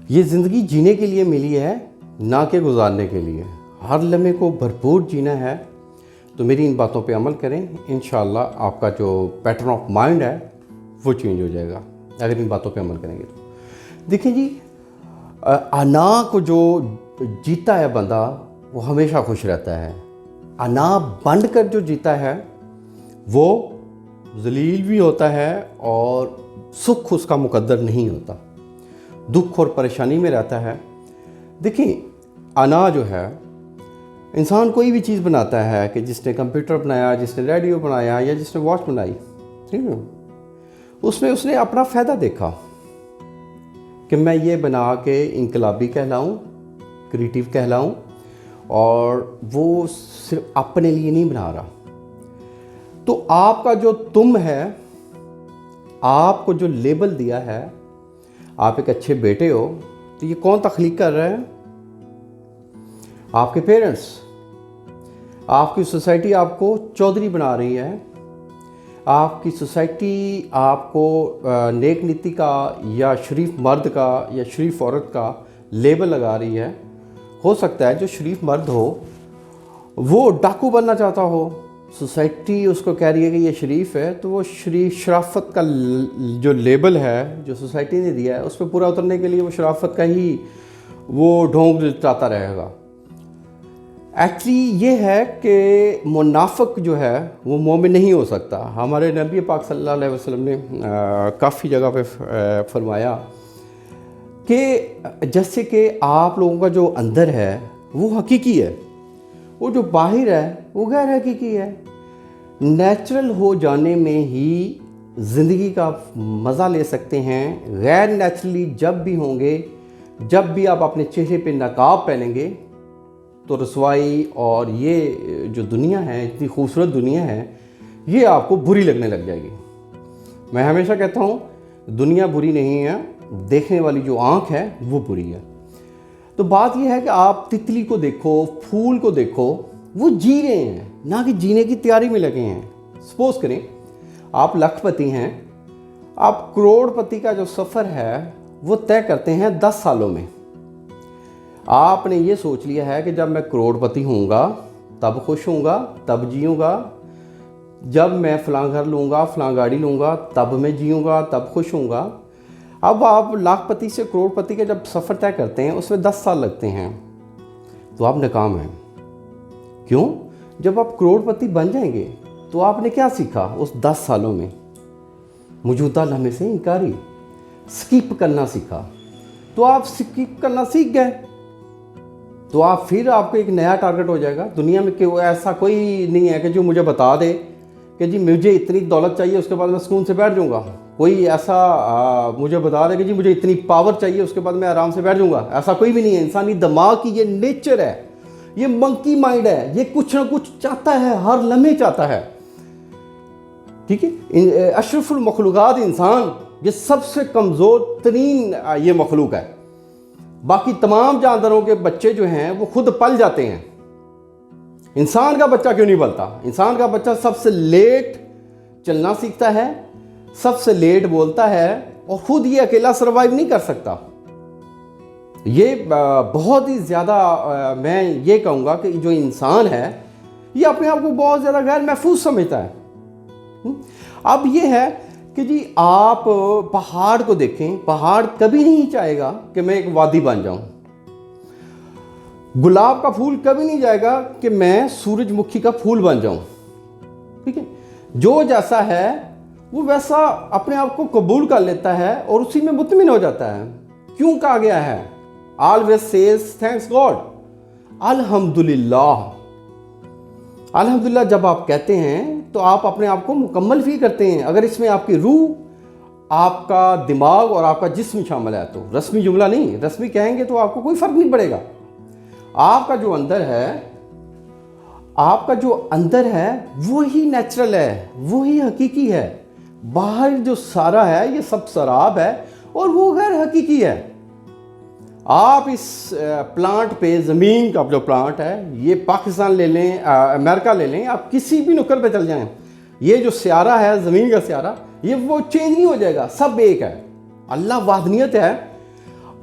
یہ زندگی جینے کے لیے ملی ہے، نہ کہ گزارنے کے لیے۔ ہر لمحے کو بھرپور جینا ہے، تو میری ان باتوں پہ عمل کریں، انشاءاللہ آپ کا جو پیٹرن آف مائنڈ ہے وہ چینج ہو جائے گا اگر ان باتوں پہ عمل کریں گے تو۔ دیکھیں جی، انا کو جو جیتا ہے بندہ وہ ہمیشہ خوش رہتا ہے۔ انا بنڈ کر جو جیتا ہے وہ ذلیل بھی ہوتا ہے اور سکھ اس کا مقدر نہیں ہوتا، دکھ اور پریشانی میں رہتا ہے۔ دیکھیں، انا جو ہے، انسان کوئی بھی چیز بناتا ہے، کہ جس نے کمپیوٹر بنایا، جس نے ریڈیو بنایا یا جس نے واچ بنائی، ٹھیک ہے، اس نے اپنا فائدہ دیکھا کہ میں یہ بنا کے انقلابی کہلاؤں، کریٹیو کہلاؤں، اور وہ صرف اپنے لیے نہیں بنا رہا۔ تو آپ کا جو تم ہے، آپ کو جو لیبل دیا ہے، آپ ایک اچھے بیٹے ہو، تو یہ کون تخلیق کر رہا ہے؟ آپ کے پیرنٹس۔ آپ کی سوسائٹی آپ کو چودھری بنا رہی ہے، آپ کی سوسائٹی آپ کو نیک نیتی کا یا شریف مرد کا یا شریف عورت کا لیبل لگا رہی ہے۔ ہو سکتا ہے جو شریف مرد ہو وہ ڈاکو بننا چاہتا ہو، سوسائٹی اس کو کہہ رہی ہے کہ یہ شریف ہے، تو وہ شرافت کا جو لیبل ہے جو سوسائٹی نے دیا ہے اس پہ پورا اترنے کے لیے وہ شرافت کا ہی وہ ڈھونگ چاہتا رہے گا۔ ایکچولی یہ ہے کہ منافق جو ہے وہ مومن نہیں ہو سکتا۔ ہمارے نبی پاک صلی اللہ علیہ وسلم نے کافی جگہ پہ فرمایا کہ جیسے کہ آپ لوگوں کا جو اندر ہے وہ حقیقی ہے، وہ جو باہر ہے وہ غیر حقیقی ہے۔ نیچرل ہو جانے میں ہی زندگی کا مزہ لے سکتے ہیں، غیر نیچرلی جب بھی ہوں گے، جب بھی آپ اپنے چہرے پہ نقاب پہنیں گے تو رسوائی اور یہ جو دنیا ہے، اتنی خوبصورت دنیا ہے، یہ آپ کو بری لگنے لگ جائے گی۔ میں ہمیشہ کہتا ہوں دنیا بری نہیں ہے، دیکھنے والی جو آنکھ ہے وہ بری ہے۔ تو بات یہ ہے کہ آپ تتلی کو دیکھو، پھول کو دیکھو، وہ جی رہے ہیں، نہ کہ جینے کی تیاری میں لگے ہیں۔ سپوز کریں آپ لاکھ پتی ہیں، آپ کروڑ پتی کا جو سفر ہے وہ طے کرتے ہیں 10 سالوں میں۔ آپ نے یہ سوچ لیا ہے کہ جب میں کروڑ پتی ہوں گا تب خوش ہوں گا، تب جیوں گا، جب میں فلاں گھر لوں گا، فلاں گاڑی لوں گا، تب میں جیوں گا، تب خوش ہوں گا۔ اب آپ لاکھ پتی سے کروڑ پتی کا جب سفر طے کرتے ہیں اس میں 10 سال لگتے ہیں، تو آپ ناکام ہیں۔ کیوں؟ جب آپ کروڑ پتی بن جائیں گے تو آپ نے کیا سیکھا اس 10 سالوں میں؟ موجودہ لمحے سے انکاری، سکپ کرنا سیکھا۔ تو آپ سکپ کرنا سیکھ گئے تو پھر آپ کو ایک نیا ٹارگٹ ہو جائے گا دنیا میں، کہ وہ ایسا کوئی نہیں ہے کہ جو مجھے بتا دے کہ جی مجھے اتنی دولت چاہیے اس کے بعد میں سکون سے بیٹھ جاؤں گا۔ کوئی ایسا مجھے بتا دے کہ جی مجھے اتنی پاور چاہیے اس کے بعد میں آرام سے بیٹھ جاؤں گا، ایسا کوئی بھی نہیں ہے۔ انسانی دماغ کی یہ نیچر ہے، یہ منکی مائنڈ ہے، یہ کچھ نہ کچھ چاہتا ہے، ہر لمحے چاہتا ہے، ٹھیک ہے۔ اشرف المخلوقات انسان، یہ سب سے کمزور ترین یہ مخلوق ہے۔ باقی تمام جانداروں کے بچے جو ہیں وہ خود پل جاتے ہیں، انسان کا بچہ کیوں نہیں پلتا؟ انسان کا بچہ سب سے لیٹ چلنا سیکھتا ہے، سب سے لیٹ بولتا ہے، اور خود یہ اکیلا سروائیو نہیں کر سکتا۔ یہ بہت ہی زیادہ میں یہ کہوں گا کہ جو انسان ہے یہ اپنے آپ کو بہت زیادہ غیر محفوظ سمجھتا ہے۔ اب یہ ہے کہ جی آپ پہاڑ کو دیکھیں، پہاڑ کبھی نہیں چاہے گا کہ میں ایک وادی بن جاؤں۔ گلاب کا پھول کبھی نہیں جائے گا کہ میں سورج مکھی کا پھول بن جاؤں، ٹھیک ہے۔ جو جیسا ہے وہ ویسا اپنے آپ کو قبول کر لیتا ہے اور اسی میں مطمئن ہو جاتا ہے۔ کیوں کہا گیا ہے always says thanks God، الحمدللہ۔ الحمدللہ جب آپ کہتے ہیں تو آپ اپنے آپ کو مکمل فیل کرتے ہیں۔ اگر اس میں آپ کی روح، آپ کا دماغ اور آپ کا جسم شامل ہے تو رسمی جملہ نہیں، رسمی کہیں گے تو آپ کو کوئی فرق نہیں پڑے گا۔ آپ کا جو اندر ہے، آپ کا جو اندر ہے وہی نیچرل ہے، وہی حقیقی ہے۔ باہر جو سارا ہے یہ سب سراب ہے اور وہ غیر حقیقی ہے۔ آپ اس پلانٹ پہ، زمین کا جو پلانٹ ہے، یہ پاکستان لے لیں، امریکہ لے لیں، آپ کسی بھی نکر پہ چل جائیں، یہ جو سیارہ ہے، زمین کا سیارہ، یہ وہ چینج نہیں ہو جائے گا، سب ایک ہے۔ اللہ وحدانیت ہے،